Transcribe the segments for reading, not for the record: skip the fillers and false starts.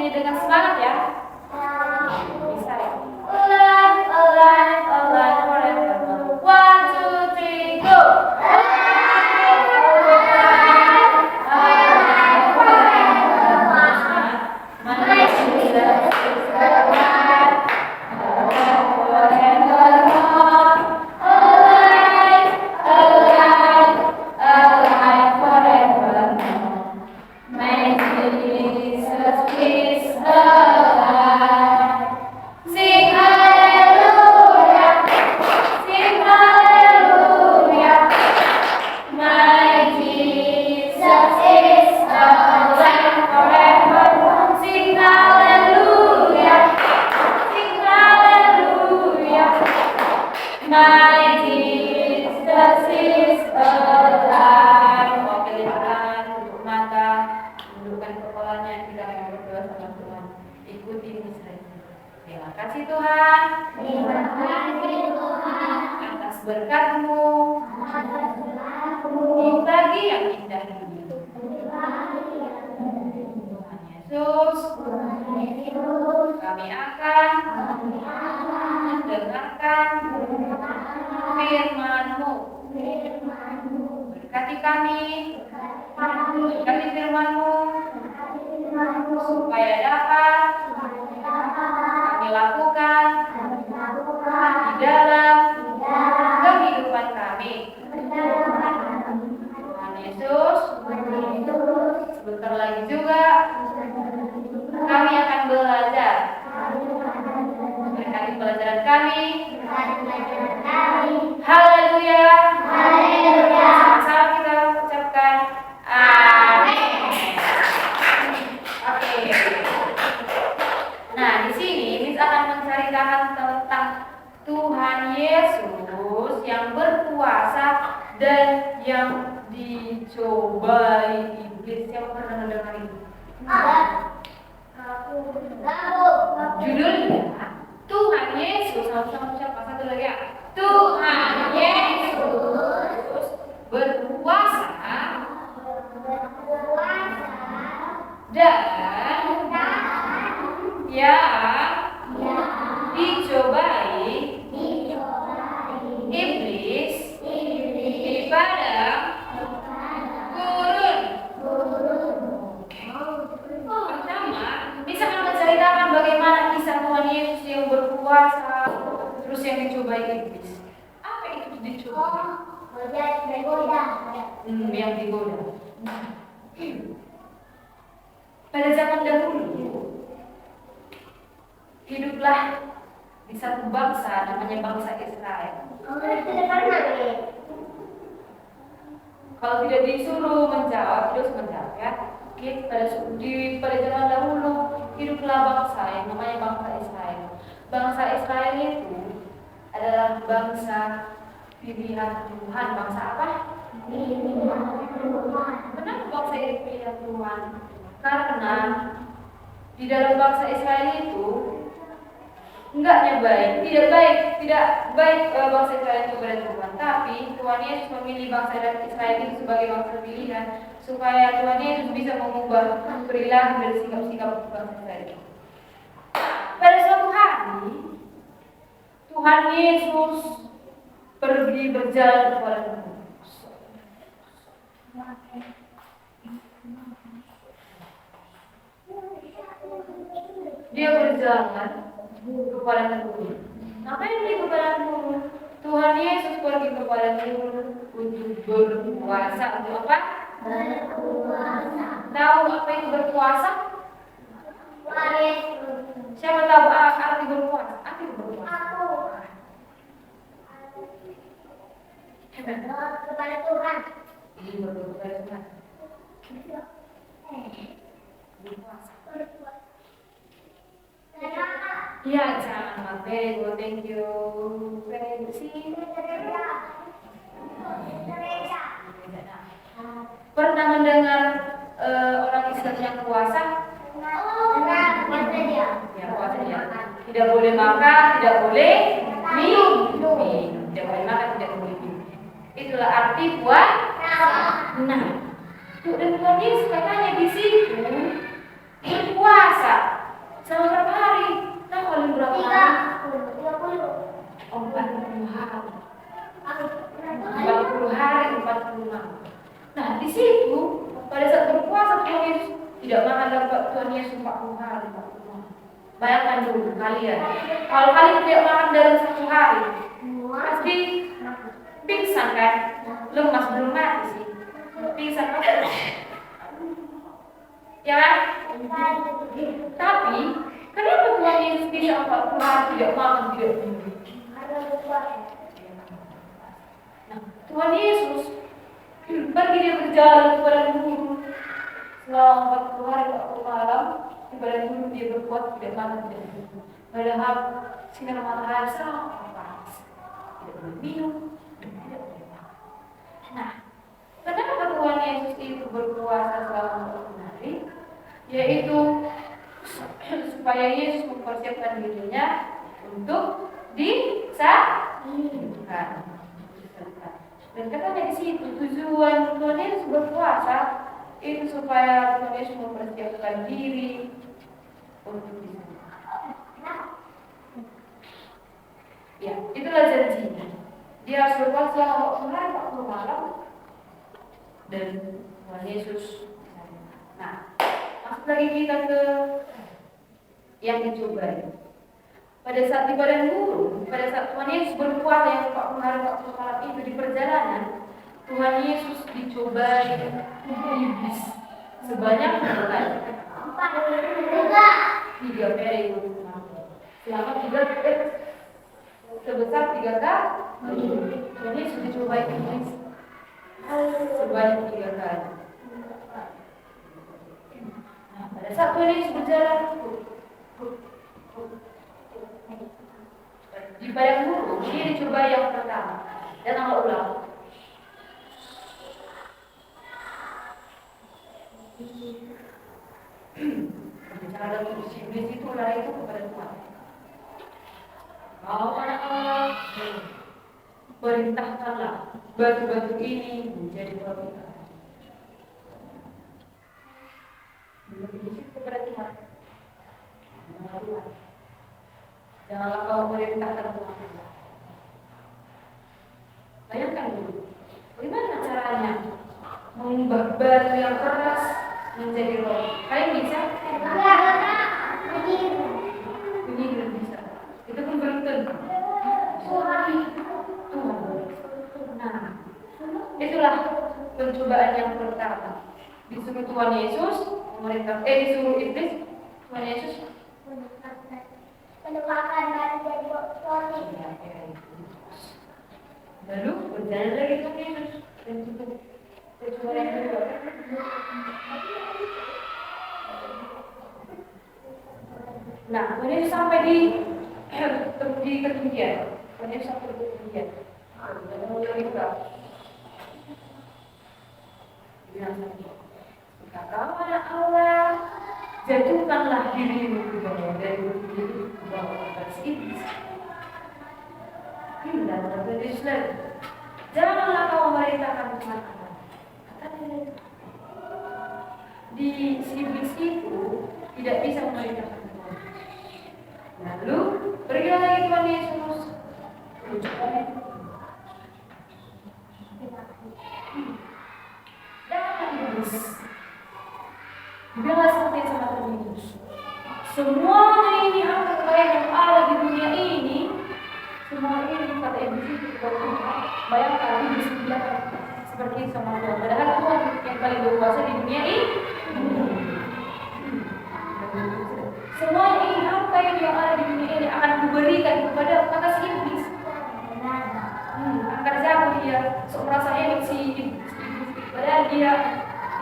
nyanyi dengan semangat ya. Bisa ya. Alive, alive, alive forever. 1, 2, 3, go. Berkat-Mu di pagi yang indah ini. Tuhan Yesus, kami akan mendengarkan firman-Mu. Berkati kami, berkati firman-Mu, supaya dapat kami lakukan di dalam kehidupan kami. Tuhan Yesus, sebentar lagi juga kami akan belajar. Berkati pelajaran kami. Haleluya. Sama-sama kita ucapkan amin. Oke. Nah, di sini Miss akan menceritakan tentang Tuhan Yesus yang berkuasa dan yang dicobai iblis. Siapa pernah mendengar itu? Judulnya Tuhan Yesus. Sama-sama siapa? Satu lagi ya. Tuhan Yesus berkuasa dan yang dicobai iblis di padang gurun. Pertama, bisa menceritakan bagaimana kisah Tuhan Yesus yang berkuasa terus yang dicobai iblis. Apa itu dicobai? Yang digoda. Pada zaman dahulu hiduplah di satu bangsa namanya bangsa Israel. Kalau tidak disuruh menjawab, terus menjawab ya. Pada zaman dahulu hiduplah bangsa yang namanya bangsa Israel. Bangsa Israel itu adalah bangsa pilihan Tuhan. Bangsa apa? Kenapa bangsa ini pilihan Tuhan? Karena di dalam bangsa Israel itu tidak baik bangsa Israel itu kepada Tuhan. Tapi Tuhan Yesus memilih bangsa Israel itu sebagai bangsa pilihan supaya Tuhan Yesus bisa mengubah perilaku dan sikap-sikap bangsa Israel itu. Pada suatu hari Tuhan Yesus pergi berjalan kepada Tuhan. Dia berjalan ke padang gurun. Ngapain dia ke padang gurun? Tuhan Yesus pergi ke padang gurun untuk berpuasa. Untuk apa? Berpuasa. Tahu apa itu berpuasa? Siapa tahu arti berpuasa? Arti berpuasa. Kepada Tuhan. Ini berdoa kepada Tuhan. Berpuasa. Ya, jangan very good, thank you. Very good. Pernah mendengar orang Islam yang puasa? Ya, puasa dia. Tidak boleh makan, tidak boleh minum. Tidak boleh makan, tidak boleh minum. Itulah arti puasa. Nah, dan Tuhan Yesus katanya di situ berpuasa. jangan dapat Tuhan Yesus 40 hari. Bayangkan dulu kalian, kalau kalian tidak makan dalam 1 hari, pasti pingsan kan? Lemas, belum mati sih. Pingsan kan? Ya kan? Tapi kenapa Tuhan Yesus bisa 40 hari tidak makan, tidak minum? Nah, Tuhan Yesus pergi, dia berjalan kepada guru selama 40 hari 40 malam. Kepada guru dia berbuat tidak makan, tidak minum. Padahal sinar matahari sangat panas, tidak boleh minum, tidak boleh makan. Nah, kenapa Tuhan Yesus itu berpuasa selama 40 hari? Yaitu supaya Yesus mempersiapkan dirinya untuk disalibkan. Dan katanya di situ tujuan Tuhan Yesus berpuasa itu supaya Tuhan Yesus mempersiapkan diri untuk disalibkan. Ya, itulah janjinya. Dia harus berpuasa selama 40 hari 40 malam dan Tuhan Yesus disalibkan. Nah, masuk lagi kita ke yang dicobai. Pada saat di padang gurun, pada saat Tuhan Yesus berpuasa yang 40 hari 40 malam itu di perjalanan, Tuhan Yesus dicobai iblis sebanyak berapa kali? 3 periode. Selama 3 sebesar 3 kali. Tuhan Yesus dicobai iblis sebanyak 3 kali. Nah, pada saat Tuhan Yesus berjalan di padang gurun, dia dicobai yang pertama. Dan Allah ulang. Bicara dengan iblis itu lari itu kepada Tuhan. Kau anak Allah, perintahkanlah batu-batu ini menjadi roti. Iblis kepada Tuhan. Janganlah kau perintahkan Tuhan. Bayangkan dulu, bagaimana caranya mengubah batu yang keras menjadi roti? Kalian bisa? Penyihir bisa. Itu pun belum tentu. Tuhan. Nah, itulah pencobaan yang pertama. Disuruh Tuhan Yesus disuruh iblis, Tuhan Yesus makan dan jadi roti. Lalu berjalan lagi Tuhan Yesus dan tutup pencobaan yang kedua. Nah, Tuhan Yesus sampai di ketinggian. Tuhan Yesus sampai di ketinggian. Dan mulai juga. Kata anak Allah, jatuhkanlah dirimu ke bawah dari bukit itu ke bawah atas iblis. Dan kata Yesus lagi, janganlah kau memerintahkan Tuhan Allah. Kata dia, di iblis itu tidak bisa memerintahkan Tuhan. Lalu pergilah lagi Tuhan Yesus. Jangan iblis. Biarlah seperti sama Tuhan Yesus. Semuanya ini apa yang ada di dunia ini, semua ini kata iblis itu kepada Tuhan. Bayangkan iblis bilang seperti sama Tuhan. Padahal Tuhan yang paling berkuasa di dunia ini. Semua ini apa yang ada di dunia ini akan kuberikan kepada kata si iblis. Akan jatuh dia, merasa enak si iblis. Padahal dia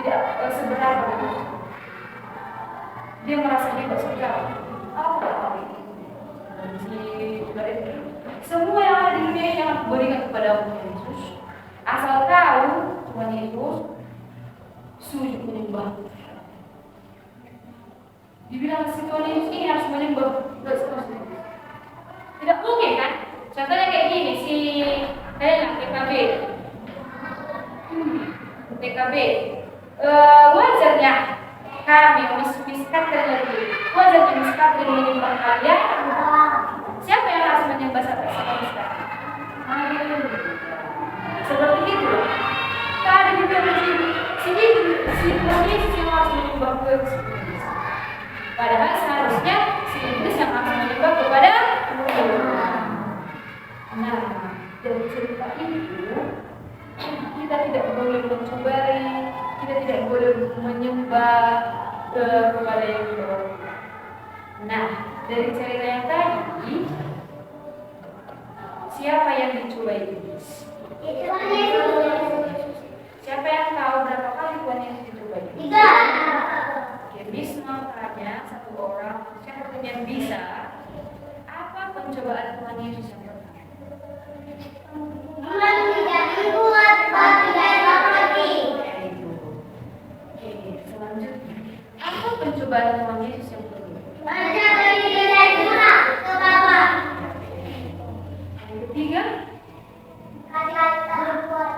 tidak sebenarnya. Dia merasa hebat sekali. Apa ini? Semua yang ada di dunia ini akan kuberikan kepada Tuhan Yesus. Asal tahu Tuhan Yesus sujud menyembah. Dibilang si Tuhan Yesus ini harus menyembah. Tidak mungkin kan? Contohnya kayak gini, si TKB. Wajarnya kami miskatkan lagi. Wajarnya miskatkan menyembah kalian. Siapa yang harus menyembah sama miskatkan? Seperti itu. Tadi juga si Tuhan Yesus yang harus menyembah ke Padahal seharusnya si iblis yang akan menyembah kepada Tuhan. Nah, dari cerita itu kita tidak boleh mencobari, kita tidak boleh menyembah kepada yang di bawah kita. Nah, dari cerita yang tadi, siapa yang dicoba iblis? Tuhan Yesus. Siapa yang tahu berapa kali Tuhan Yesus dicoba iblis? 3. Oke, Bisma tanya satu orang, siapa yang bisa? Apa pencobaan Tuhan Yesus yang pertama? Tuhan tidak membuat babi dan roti. Oke, selanjutnya, apa pencobaan Tuhan Yesus yang kedua? Baca dari nilai jurang ke bawah. Yang ketiga, Kata berbuat.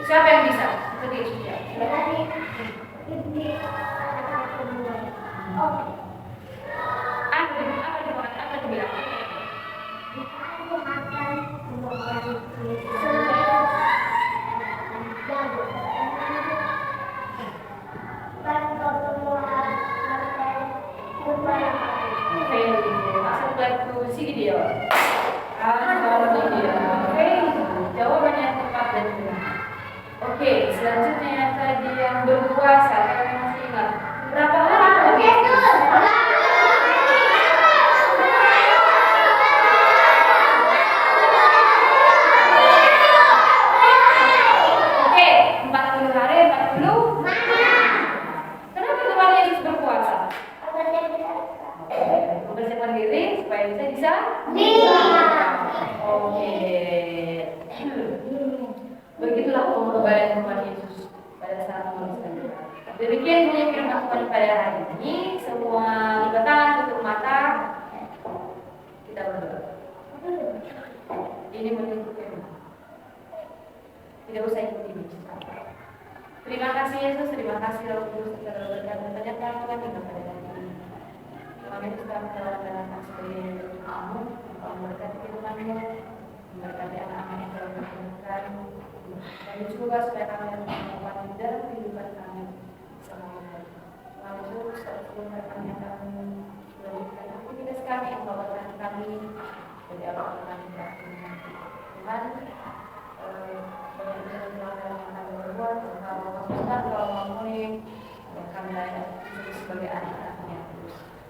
siapa yang bisa? Seperti itu ya. Dari iblis kata berbuat. Oh, Apa dibilang? aku akan membuat Masuk ke video. Oke, jawaban yang tepat dan benar. Oke, selanjutnya yang tadi yang berpuasa, kalian masih ingat berapa hari? Oke, 40 hari, 40. Kenapa Tuhan Yesus berpuasa? Membersihkan diri supaya bisa. Oke. Begitulah pengorbanan Tuhan Yesus pada saat menuliskan. Demikian bunyi firman Tuhan pada hari ini. Semua buka tangan, tutup mata. Kita berdoa. Ini menurut firman. Tidak usah ikuti bicara. Terima kasih Yesus, terima kasih Roh Kudus telah berkat dan banyak Tuhan yang pada hari ini. Tuhan Yesus telah menjalankan sebagai kamu, Engkau memberkati firman-Mu, memberkati anak-anak yang telah berkenan. Dan juga supaya kami dapat mengalami dalam kehidupan kami semuanya. Tuhan Yesus, sebelum kami akan melanjutkan aktivitas kami, Engkau berkati kami dari awal kami berakhir. Tuhan, bagaimana pelanggaran yang kami berbuat, Engkau menghapuskan, Engkau mengampuni, dan kami layak sebagai anak-anak-Nya.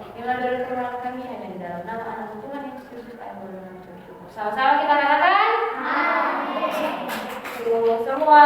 Inilah dari Tuhan kami hanya di dalam nama anak Tuhan Yesus Kristus kami bersyukur. Sama-sama kita katakan. Amin. Semua.